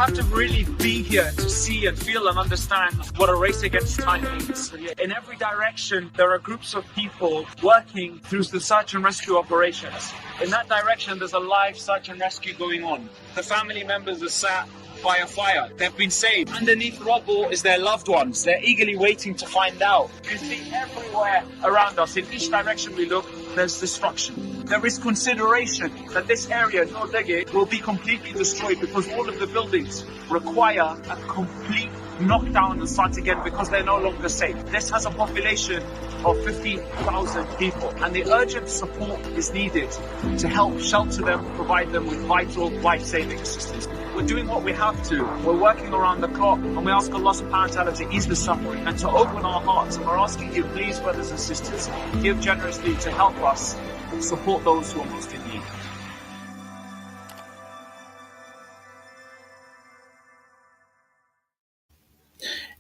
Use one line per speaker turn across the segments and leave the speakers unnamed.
have to really be here to see and feel and understand what a race against time means. In every direction, there are groups of people working through the search and rescue operations. In that direction, there's a live search and rescue going on. The family members are sat by a fire. They've been saved. Underneath rubble is their loved ones. They're eagerly waiting to find out. You see everywhere around us, in each direction we look, there's destruction. There is consideration that this area, No Dege, will be completely destroyed because all of the buildings require a complete knockdown and start again because they're no longer safe. This has a population of 50,000 people, and the urgent support is needed to help shelter them, provide them with vital, life-saving assistance. We're doing what we have to. We're working around the clock, and we ask Allah subhanahu wa ta'ala to ease the suffering and to open our hearts. And we're asking you, please, brothers and sisters, give generously to help us support those who are most in need.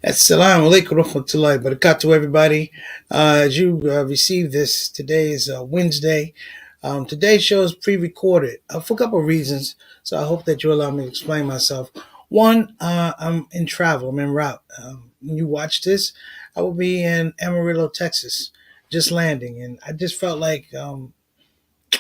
Assalamu alaikum warahmatullahi wabarakatuh, everybody. As you receive this, today is Wednesday. Today's show is pre-recorded for a couple of reasons, so I hope that you allow me to explain myself. One, I'm in travel. I'm en route. When you watch this, I will be in Amarillo, Texas, just landing. And I just felt like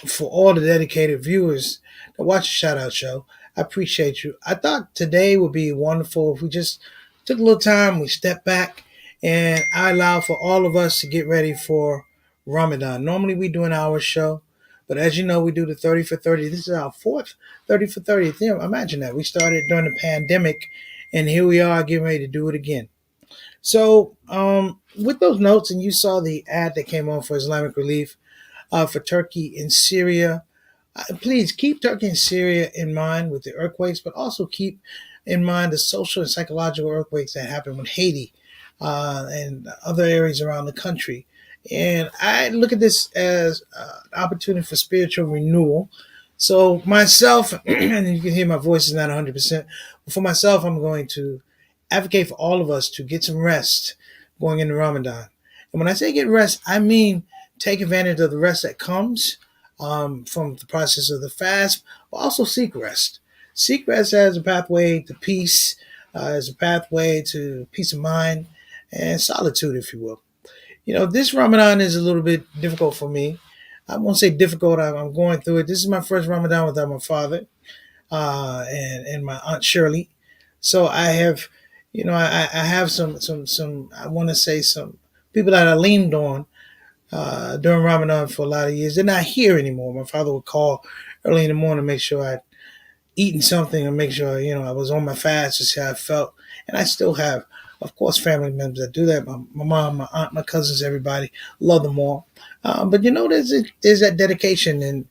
for all the dedicated viewers that watch the Shout-Out Show, I appreciate you. I thought today would be wonderful if we just took a little time, we stepped back, and I allow for all of us to get ready for Ramadan. Normally we do an hour show, but as you know, we do the 30 for 30. This is our fourth 30 for 30. Imagine that. We started during the pandemic, and here we are getting ready to do it again. So with those notes, and you saw the ad that came on for Islamic Relief for Turkey and Syria, please keep Turkey and Syria in mind with the earthquakes, but also keep in mind the social and psychological earthquakes that happened with Haiti and other areas around the country. And I look at this as an opportunity for spiritual renewal. So myself, and you can hear my voice is not 100%, but for myself, I'm going to advocate for all of us to get some rest going into Ramadan. And when I say get rest, I mean take advantage of the rest that comes from the process of the fast, but also seek rest. Seek rest as a pathway to peace, as a pathway to peace of mind and solitude, if you will. You know, this Ramadan is a little bit difficult for me. I won't say difficult. I'm going through it. This is my first Ramadan without my father and my Aunt Shirley. So I have, I have some, I want to say some people that I leaned on during Ramadan for a lot of years. They're not here anymore. My father would call early in the morning to make sure I'd eaten something and make sure, I was on my fast to see how I felt. And I still have, of course, family members that do that. My mom, my aunt, my cousins, everybody, love them all. But, there's that dedication. And,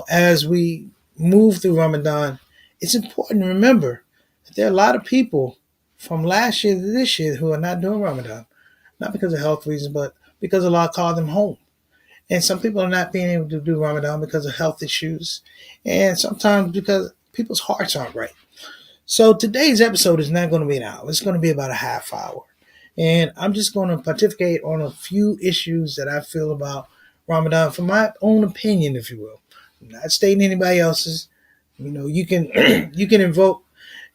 as we move through Ramadan, it's important to remember that there are a lot of people from last year to this year who are not doing Ramadan, not because of health reasons, but because Allah called them home. And some people are not being able to do Ramadan because of health issues, and sometimes because people's hearts aren't right. So today's episode is not going to be an hour. It's going to be about a half hour. And I'm just going to pontificate on a few issues that I feel about Ramadan from my own opinion, if you will. I'm not stating anybody else's. You can you can invoke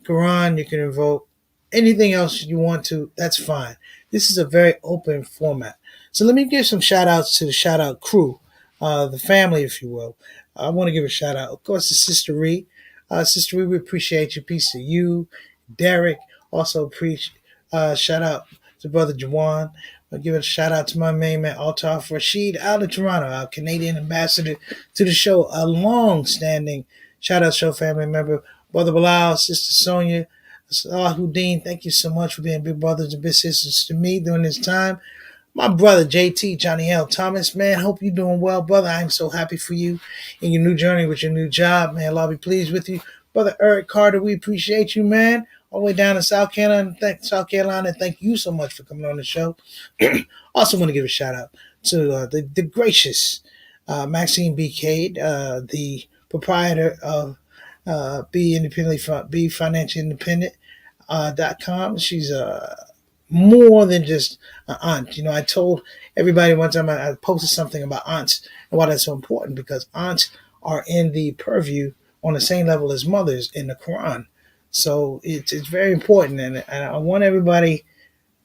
Quran, you can invoke anything else you want to. That's fine. This is a very open format. So let me give some shout outs to the shout out crew, the family, if you will. I want to give a shout out, of course, to Sister Ree. Sister Ree, we appreciate you. Peace to you. Derek, also shout out to Brother Jawan. I'll give a shout out to my main man, Altaf Rashid, out of Toronto, our Canadian ambassador to the show, a long-standing shout out show family member. Brother Bilal, Sister Sonia, Salahuddin, thank you so much for being big brothers and big sisters to me during this time. My brother, JT, Johnny L. Thomas, man, hope you're doing well, brother. I'm so happy for you in your new journey with your new job, man. Allah be pleased with you. Brother Eric Carter, we appreciate you, man. All the way down to South Carolina. Thank you so much for coming on the show. Also want to give a shout out to the gracious Maxine B. Cade, the proprietor of Be Financially Independent.com. She's more than just an aunt. I told everybody one time I posted something about aunts and why that's so important, because aunts are in the purview on the same level as mothers in the Quran. So it's very important, and I want everybody,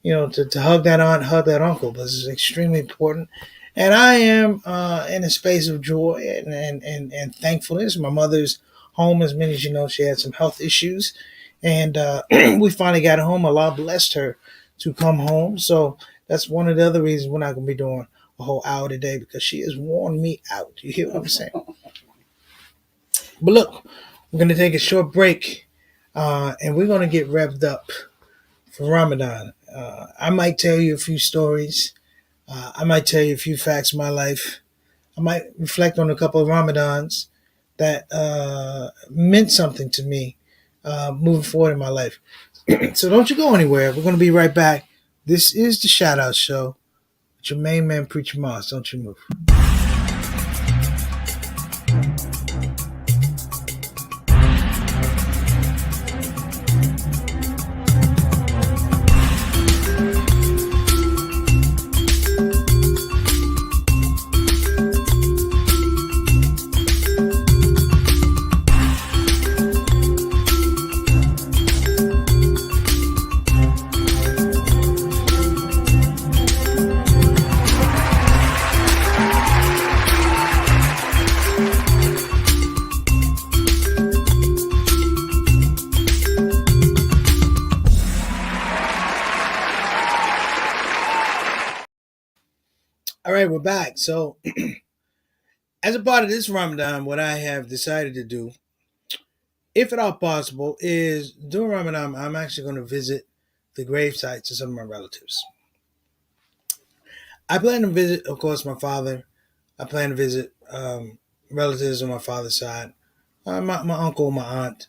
to hug that aunt, hug that uncle. This is extremely important. And I am in a space of joy and thankfulness. My mother's home, as many as you know, she had some health issues. And we finally got home. Allah blessed her to come home. So that's one of the other reasons we're not going to be doing a whole hour today, because she has worn me out. You hear what I'm saying? But look, we're going to take a short break and we're going to get revved up for Ramadan. I might tell you a few stories. I might tell you a few facts of my life. I might reflect on a couple of Ramadans that meant something to me moving forward in my life. So don't you go anywhere. We're going to be right back. This is the Shout Out Show with your main man, Preacher Moss. Don't you move. All right, we're back. So, as a part of this Ramadan, what I have decided to do, if at all possible, is during Ramadan, I'm actually going to visit the grave sites of some of my relatives. I plan to visit, of course, my father. I plan to visit relatives on my father's side, my uncle, my aunt,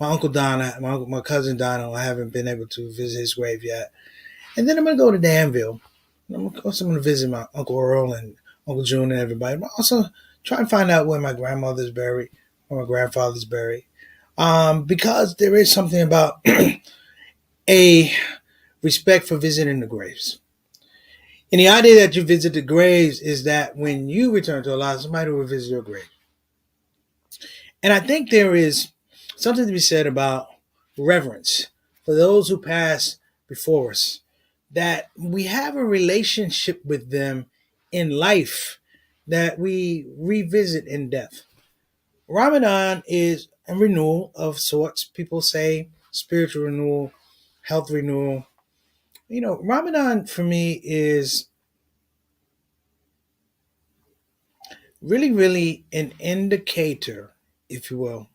my uncle Donna, my cousin Donna. I haven't been able to visit his grave yet. And then I'm going to go to Danville. I'm also going to visit my Uncle Earl and Uncle June and everybody. But also try and find out where my grandmother's buried or my grandfather's buried. Because there is something about a respect for visiting the graves. And the idea that you visit the graves is that when you return to Allah, somebody will visit your grave. And I think there is something to be said about reverence for those who pass before us, that we have a relationship with them in life that we revisit in death. Ramadan is a renewal of sorts. People say spiritual renewal, health renewal. Ramadan for me is really, really an indicator, if you will,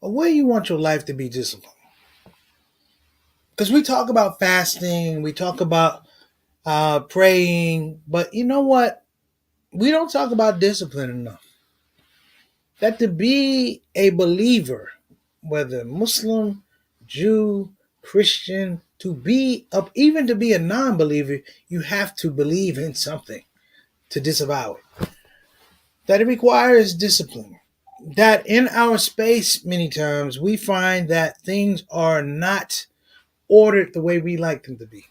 of where you want your life to be disciplined. Because we talk about fasting, we talk about praying, but you know what? We don't talk about discipline enough. That to be a believer, whether Muslim, Jew, Christian, even to be a non-believer, you have to believe in something to disavow it. That it requires discipline. That in our space, many times, we find that things are not ordered the way we like them to be.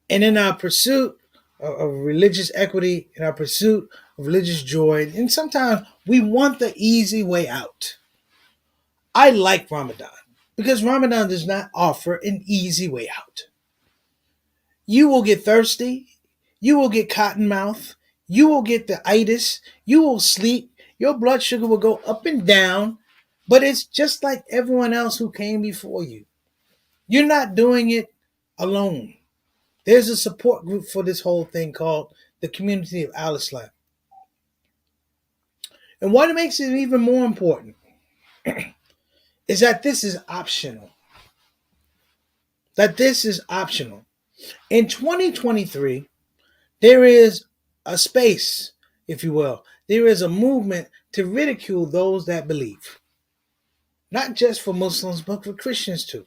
And in our pursuit of religious equity, in our pursuit of religious joy, and sometimes we want the easy way out. I like Ramadan because Ramadan does not offer an easy way out. You will get thirsty. You will get cotton mouth. You will get the itis. You will sleep. Your blood sugar will go up and down. But it's just like everyone else who came before you. You're not doing it alone. There's a support group for this whole thing called the Community of Al Islam. And what makes it even more important is that this is optional. That this is optional. In 2023, there is a space, if you will. There is a movement to ridicule those that believe. Not just for Muslims, but for Christians too.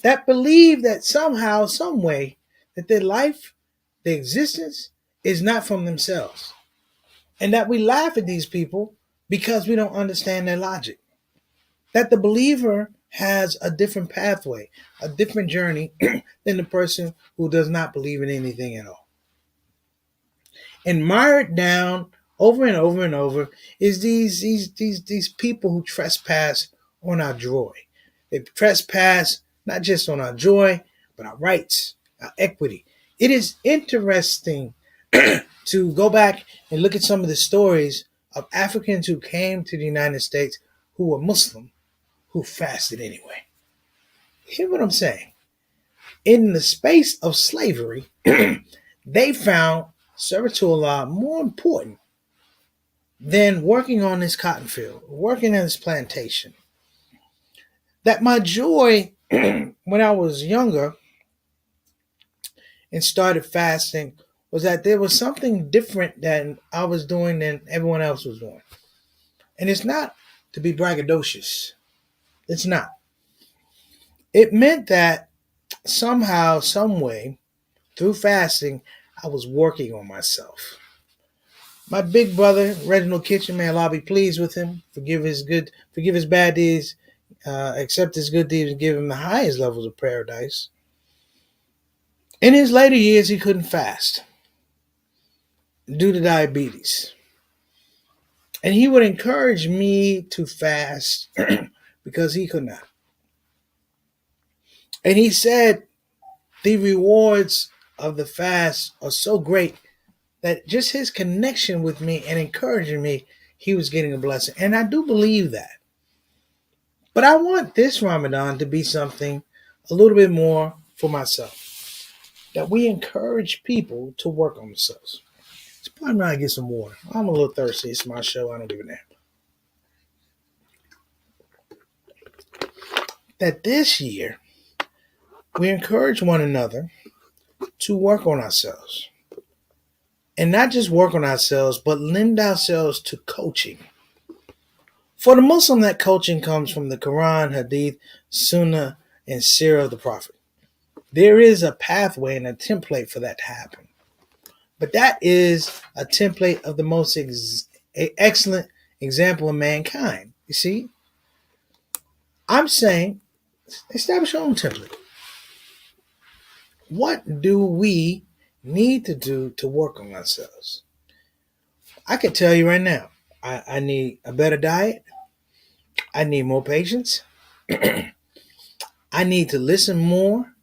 That believe that somehow, some way, that their life, their existence, is not from themselves. And that we laugh at these people because we don't understand their logic. That the believer has a different pathway, a different journey than the person who does not believe in anything at all. And mired down over and over and over is these people who trespass on our joy. They trespass not just on our joy, but our rights, our equity. It is interesting to go back and look at some of the stories of Africans who came to the United States who were Muslim, who fasted anyway. Hear what I'm saying? In the space of slavery, they found service to Allah more important than working on this cotton field, working in this plantation. That my joy when I was younger and started fasting was that there was something different that I was doing than everyone else was doing. And it's not to be braggadocious. It's not. It meant that somehow, some way, through fasting, I was working on myself. My big brother, Reginald Kitchen, may Allah be pleased with him, forgive his bad deeds, accept his good deeds, and give him the highest levels of paradise. In his later years, he couldn't fast due to diabetes. And he would encourage me to fast because he could not. And he said the rewards of the fast are so great that just his connection with me and encouraging me, he was getting a blessing. And I do believe that. But I want this Ramadan to be something a little bit more for myself. That we encourage people to work on themselves. It's probably not to get some water. I'm a little thirsty. It's my show. I don't give a damn. That this year, we encourage one another to work on ourselves. And not just work on ourselves, but lend ourselves to coaching. For the Muslim, that coaching comes from the Quran, Hadith, Sunnah, and Sirah of the Prophet. There is a pathway and a template for that to happen. But that is a template of the most excellent example of mankind. You see? I'm saying, establish your own template. What do we need to do to work on ourselves? I can tell you right now, I need a better diet. I need more patience. I need to listen more,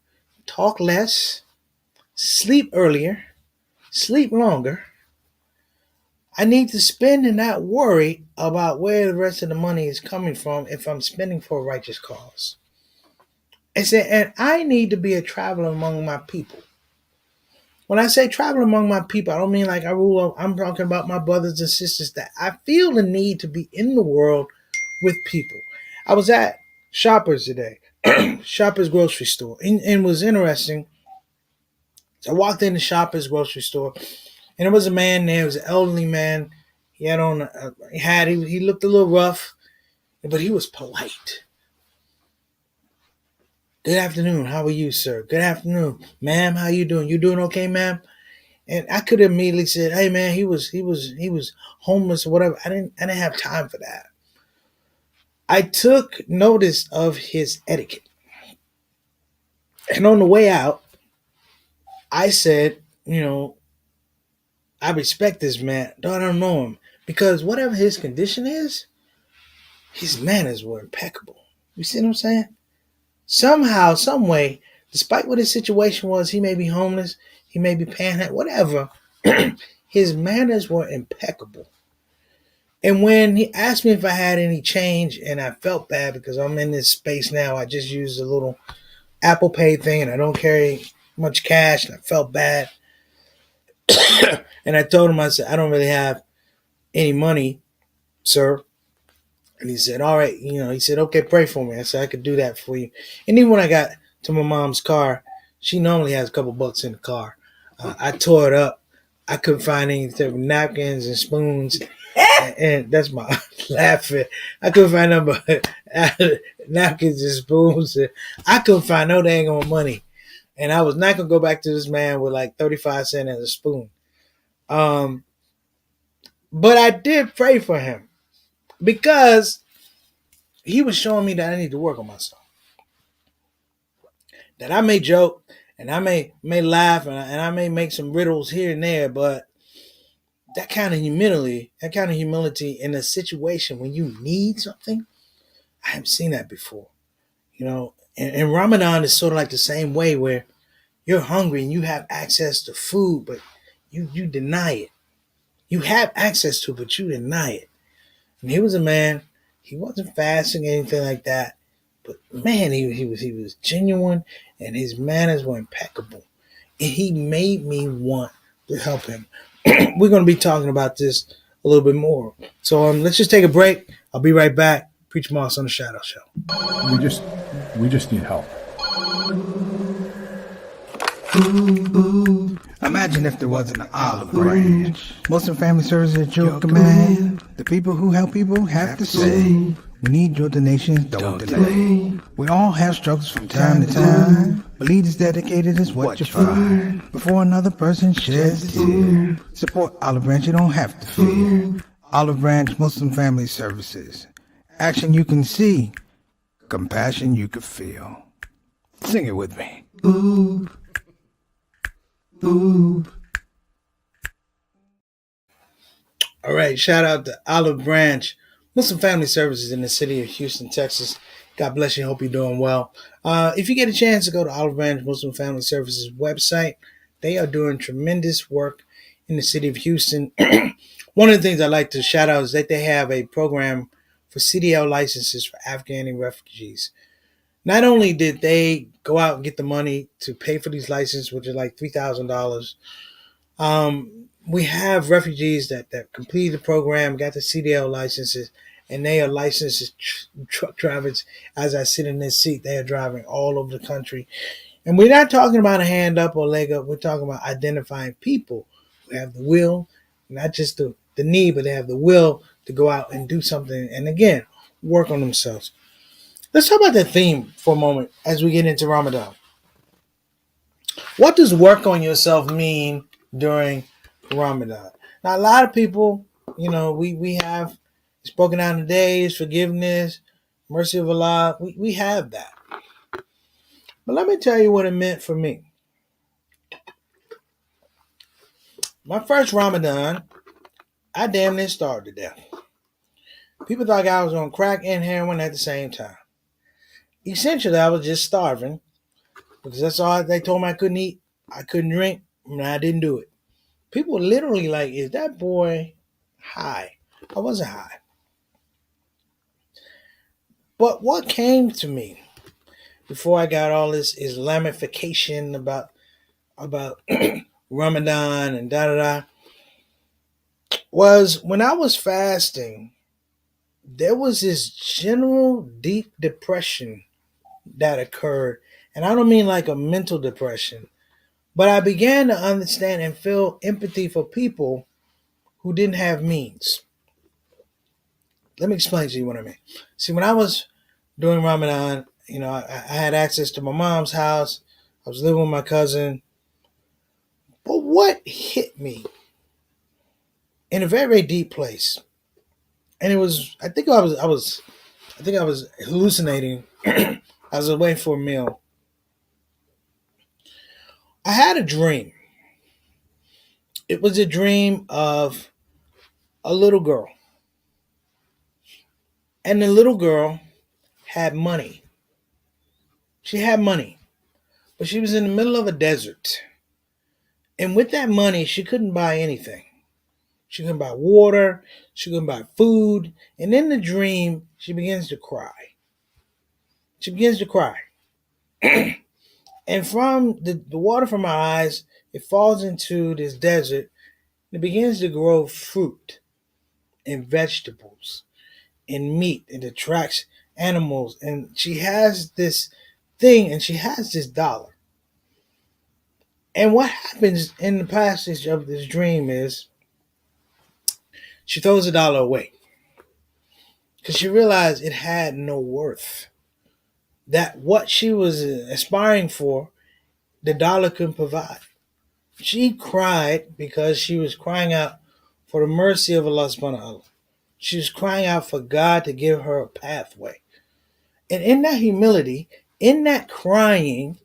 talk less, sleep earlier, sleep longer. I need to spend and not worry about where the rest of the money is coming from if I'm spending for a righteous cause. And I need to be a traveler among my people. When I say travel among my people, I don't mean like I rule. I'm talking about my brothers and sisters that I feel the need to be in the world with people. I was at Shoppers today, Shoppers grocery store, and it was interesting. So I walked in the Shoppers grocery store, and there was a man there. It was an elderly man. He had on he looked a little rough, but he was polite. Good afternoon. How are you, sir? Good afternoon, ma'am. How you doing? You doing okay, ma'am? And I could have immediately said, "Hey, man, he was homeless or whatever." I didn't have time for that. I took notice of his etiquette, and on the way out, I said, I respect this man, though I don't know him, because whatever his condition is, his manners were impeccable. You see what I'm saying? Somehow, some way, despite what his situation was, he may be homeless, he may be panhandling, whatever, his manners were impeccable. And when he asked me if I had any change, and I felt bad because I'm in this space now, I just used a little Apple Pay thing and I don't carry much cash, and I felt bad. And I told him, I said, I don't really have any money, sir. And he said, all right, he said, okay, pray for me. I said, I could do that for you. And even when I got to my mom's car, she normally has a couple bucks in the car. I tore it up. I couldn't find any napkins and spoons. And that's my laughing. I couldn't find no napkins and spoons. I couldn't find no dang on money. And I was not going to go back to this man with like 35 cents and a spoon. But I did pray for him because he was showing me that I need to work on myself. That I may joke and I may laugh and I may make some riddles here and there, but that kind of humility in a situation when you need something, I haven't seen that before. And Ramadan is sort of like the same way where you're hungry and you have access to food, but you deny it. You have access to it, but you deny it. And he was a man. He wasn't fasting or anything like that, but man, he was genuine, and his manners were impeccable. And he made me want to help him. We're going to be talking about this a little bit more. So let's just take a break. I'll be right back. Preach Moss on the Shadow Show.
We just need help.
Imagine if there wasn't an olive branch. Muslim Family Services at your command. The people who help people have to say, we need your donations, don't delay. We all have struggles from time to time, but leaders dedicated is what you find. Before another person sheds a tear, support Olive Branch, you don't have to fear. Olive Branch Muslim Family Services. Action you can see, compassion you can feel. Sing it with me. Ooh. Ooh.
All right, shout out to Olive Branch Muslim Family Services in the city of Houston, Texas. God bless you. Hope you're doing well. If you get a chance to go to Olive Branch Muslim Family Services website, they are doing tremendous work in the city of Houston. One of the things I like to shout out is that they have a program for CDL licenses for Afghani refugees. Not only did they go out and get the money to pay for these licenses, which is like $3,000, we have refugees that completed the program, got the CDL licenses, and they are licensed as truck drivers. As I sit in this seat, they are driving all over the country. And we're not talking about a hand up or leg up. We're talking about identifying people who have the will, not just the need, but they have the will to go out and do something. And again, work on themselves. Let's talk about that theme for a moment as we get into Ramadan. What does work on yourself mean during Ramadan? Now, a lot of people, we have spoken out in the days, forgiveness, mercy of Allah. We have that. But let me tell you what it meant for me. My first Ramadan, I damn near starved to death. People thought I was on crack and heroin at the same time. Essentially, I was just starving because that's all they told me I couldn't eat. I couldn't drink, and I didn't do it. People were literally like, is that boy high? I wasn't high. But what came to me before I got all this Islamification about Ramadan and da-da-da was when I was fasting, there was this general deep depression that occurred. And I don't mean like a mental depression, but I began to understand and feel empathy for people who didn't have means. Let me explain to you what I mean. See, when I was doing Ramadan, I had access to my mom's house. I was living with my cousin. But what hit me in a very, very deep place, and it was, I think I was hallucinating. I was waiting for a meal. I had a dream. It was a dream of a little girl. And the little girl had money. She had money, but she was in the middle of a desert. And with that money, she couldn't buy anything. She couldn't buy water. She couldn't buy food. And in the dream, she begins to cry. She begins to cry. And from the water from her eyes, it falls into this desert. And it begins to grow fruit and vegetables and meat. It attracts animals. And she has this thing, and she has this dollar. And what happens in the passage of this dream is she throws the dollar away because she realized it had no worth. That what she was aspiring for, the dollar couldn't provide. She cried because she was crying out for the mercy of Allah subhanahu wa ta'ala. She was crying out for God to give her a pathway. And in that humility, in that crying,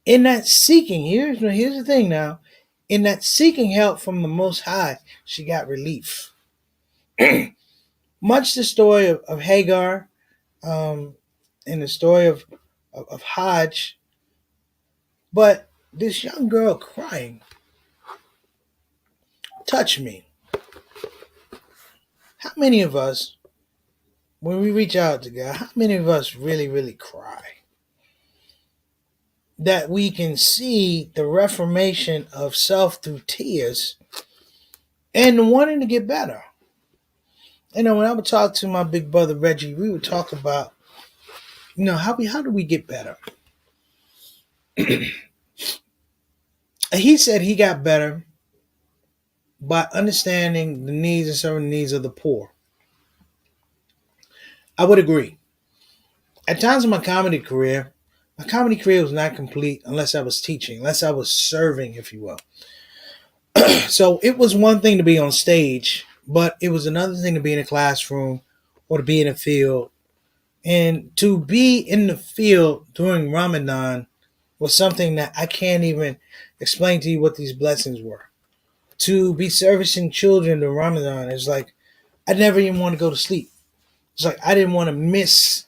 in that seeking, here's the thing now, in that seeking help from the Most High, she got relief. Much the story of Hagar, in the story of Hajj. But this young girl crying touched me. How many of us, when we reach out to God, how many of us really, really cry? That we can see the reformation of self through tears and wanting to get better. When I would talk to my big brother Reggie, we would talk about, how do we get better? He said he got better by understanding the needs and serving the needs of the poor. I would agree. At times in my comedy career was not complete unless I was teaching, unless I was serving, if you will. So it was one thing to be on stage, but it was another thing to be in a classroom or to be in a field. And to be in the field during Ramadan was something that I can't even explain to you what these blessings were. To be servicing children during Ramadan is like, I never even want to go to sleep. It's like I didn't want to miss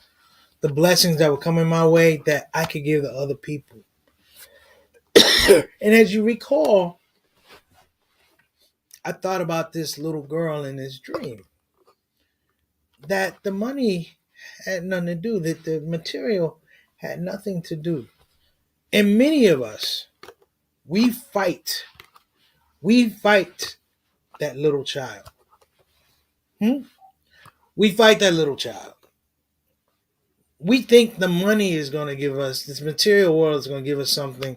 the blessings that were coming my way that I could give to other people. And as you recall, I thought about this little girl in this dream. That the money had nothing to do, that the material had nothing to do. And many of us, we fight that little child. We fight that little child. We think the money is going to give us, this material world is going to give us something,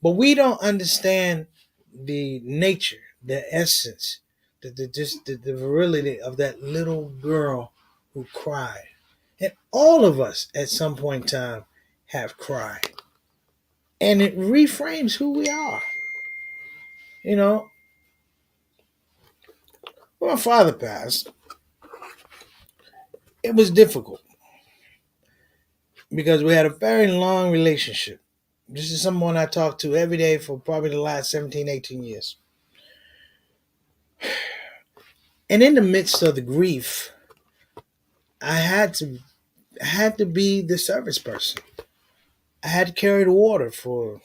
but we don't understand the nature, the essence, the virility of that little girl who cried. And all of us at some point in time have cried. And it reframes who we are. When my father passed, it was difficult because we had a very long relationship. This is someone I talked to every day for probably the last 17, 18 years. And in the midst of the grief, I had to be the service person. I had to carry the water for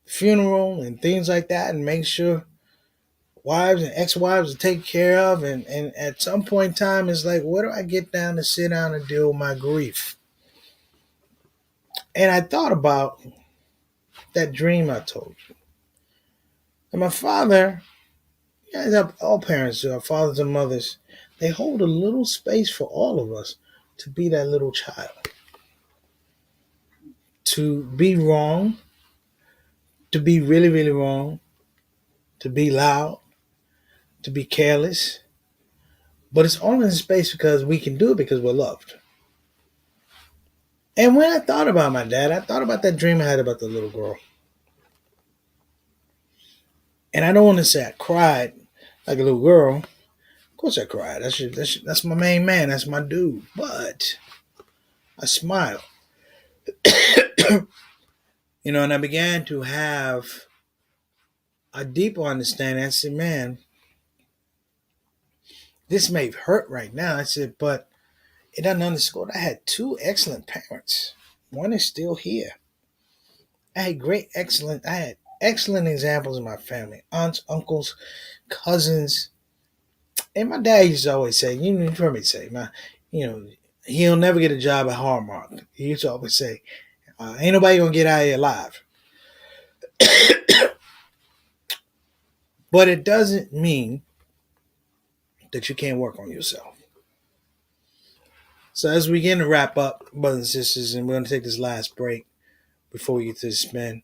funeral and things like that and make sure wives and ex-wives are taken care of. And at some point in time, it's like, where do I get down to sit down and deal with my grief? And I thought about that dream I told you. And my father, all parents do, our fathers and mothers, they hold a little space for all of us to be that little child. To be wrong, to be really, really wrong, to be loud, to be careless. But it's all in space because we can do it because we're loved. And when I thought about my dad, I thought about that dream I had about the little girl. And I don't want to say I cried like a little girl. Of course I cried. That's my main man. That's my dude. But I smiled. And I began to have a deeper understanding. I said, man, this may hurt right now. I said, but it doesn't underscore that I had two excellent parents. One is still here. I had excellent examples in my family. Aunts, uncles, cousins. And my dad used to always say, you've heard me say, he'll never get a job at Hallmark. He used to always say, ain't nobody going to get out of here alive. But it doesn't mean that you can't work on yourself. So as we begin to wrap up, brothers and sisters, and we're going to take this last break before we get to the spin,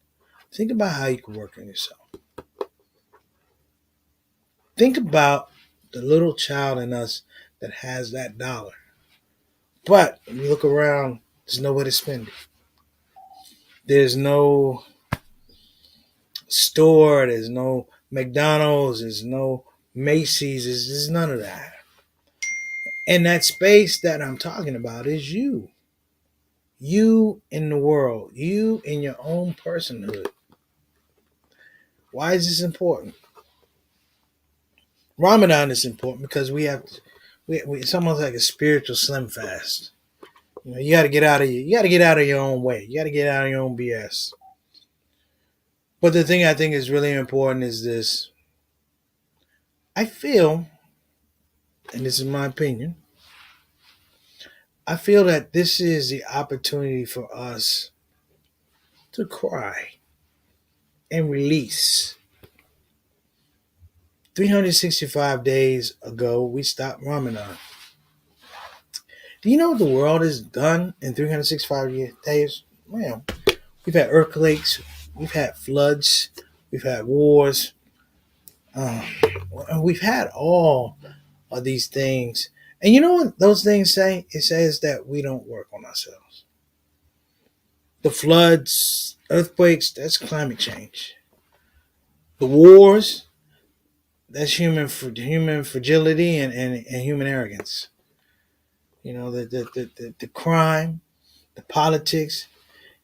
think about how you can work on yourself. Think about the little child in us that has that dollar. But when you look around, there's nowhere to spend it. There's no store, there's no McDonald's, there's no Macy's, there's none of that. And that space that I'm talking about is you. You in the world. You in your own personhood. Why is this important? Ramadan is important because it's almost like a spiritual slim fast. You got to get out of your own way. You got to get out of your own BS. But the thing I think is really important is this. I feel, and this is my opinion, I feel that this is the opportunity for us to cry and release. 365 days ago, we stopped Ramadan. Do you know what the world has done in 365 days? Man, we've had earthquakes, we've had floods, we've had wars, we've had all of these things. And you know what those things say? It says that we don't work on ourselves. The floods, earthquakes, that's climate change. The wars, that's human fragility and human arrogance. You know, the crime, the politics,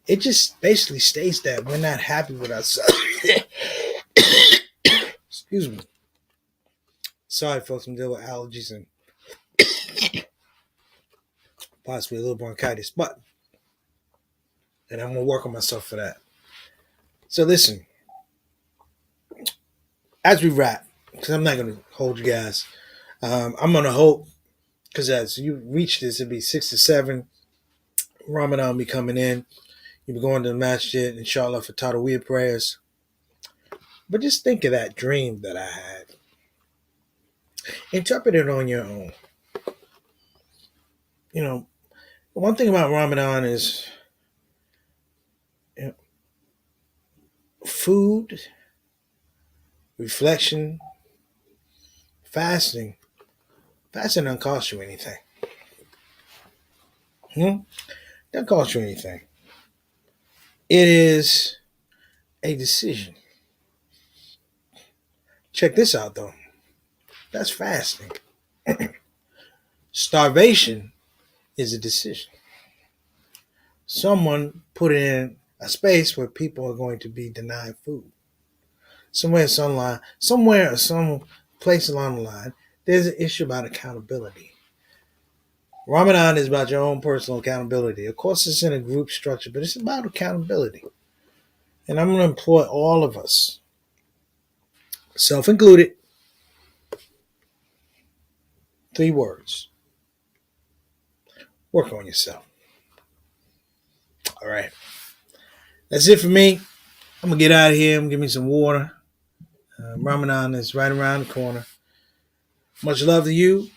it just basically states that we're not happy with ourselves. Excuse me. Sorry, folks, I'm dealing with allergies and possibly a little bronchitis, and I'm going to work on myself for that. So listen, as we wrap, because I'm not going to hold you guys, I'm going to hope, because as you reach this, it'll be 6 to 7, Ramadan will be coming in. You'll be going to the masjid, inshallah, for Taraweeh prayers. But just think of that dream that I had. Interpret it on your own. You know, one thing about Ramadan is food, reflection, fasting. Fasting doesn't cost you anything. Doesn't cost you anything. It is a decision. Check this out, though. That's fasting. Starvation is a decision. Someone put in a space where people are going to be denied food. Some place along the line, there's an issue about accountability. Ramadan is about your own personal accountability. Of course, it's in a group structure, but it's about accountability. And I'm going to implore all of us, self-included, 3 words. Work on yourself. All right. That's it for me. I'm going to get out of here. I'm going to give me some water. Ramadan is right around the corner. Much love to you.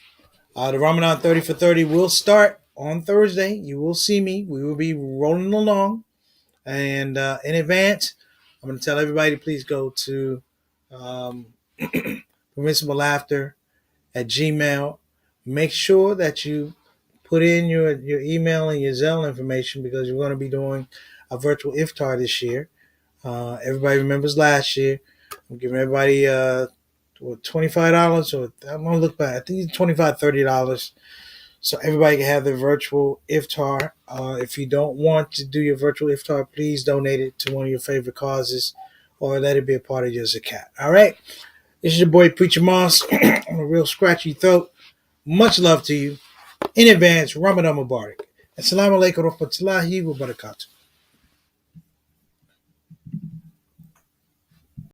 The Ramadan 30 for 30 will start on Thursday. You will see me. We will be rolling along. And in advance, I'm going to tell everybody to please go to Permissible Laughter at Gmail. Make sure that you put in your email and your Zelle information because we're going to be doing a virtual iftar this year. Everybody remembers last year. I'm giving everybody $25 or I'm going to look back. I think it's $25, $30. So everybody can have their virtual iftar. If you don't want to do your virtual iftar, please donate it to one of your favorite causes or let it be a part of your zakat. All right? This is your boy Preacher Moss on a real scratchy throat. Much love to you. In advance, Ramadan Mubarak. Assalamu alaikum wa rahmatullahi wa barakatuh.